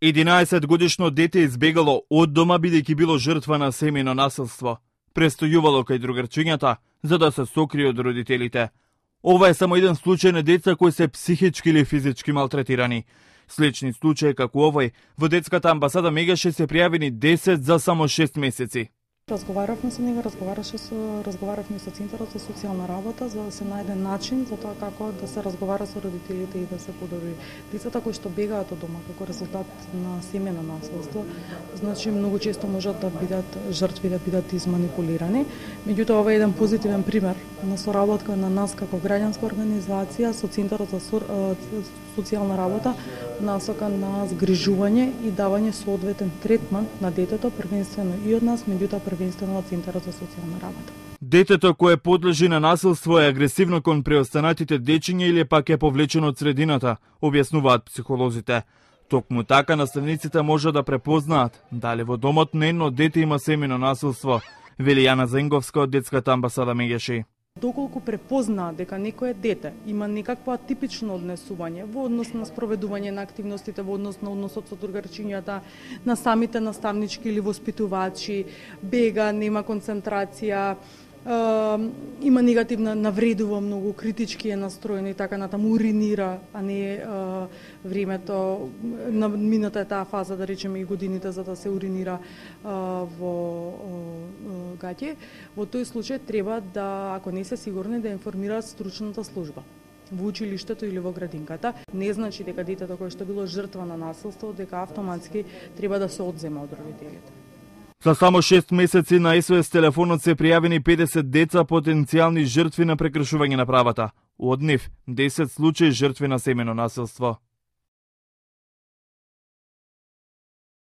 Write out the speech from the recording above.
11-годишно дете избегало од дома бидејќи било жртва на семејно насилство. Престојувало кај другарчињата за да се сокрие од родителите. Ова е само еден случај на деца кои се психички или физички малтретирани. Слични случаи како овој во детската амбасада Мегаше се пријавени 10 за само 6 месеци. Разговаравме со него, разговаравме со Центарот за социјална работа за да се најде начин за тоа како да се разговара со родителите и да се подобри. Децата кои што бегаат од дома како резултат на семејно насилство, значи многу често можат да бидат жртви, да бидат изманипулирани. Меѓутоа ова е еден позитивен пример на соработка на нас како граѓанска организација со Центарот за социјална работа насока на згрижување и давање соодветен третман на детето, првенствено и од нас, меѓутоа првенствено од Центарот за социјална работа. Детето кое подлежи на насилство е агресивно кон преостанатите дечиња или пак е повлечено од средината, објаснуваат психолозите. Токму така наставниците може да препознаат дали во домот на едно дете има семејно насилство, вели Јана Зенговска од детската амбасада Мегеше. Доколку препознаат дека некое дете има некакво атипично однесување во однос на спроведување на активностите, во однос на односот со другарчињата, на самите наставнички или воспитувачи, бега, нема концентрација, има негативна, навредува многу, критички е настроен и така натаму, уринира, а не времето, мината е таа фаза, да речеме и годините за да се уринира во гаќе. Во тој случај треба да, ако не се сигурни, да информираат стручната служба во училиштето или во градинката. Не значи дека детето кое што било жртва на насилство, дека автоматски треба да се одзема од родителите. За само 6 месеци на СОС телефонот се пријавени 50 деца потенцијални жртви на прекршување на правата. Од нив 10 случаи жртви на семејно насилство.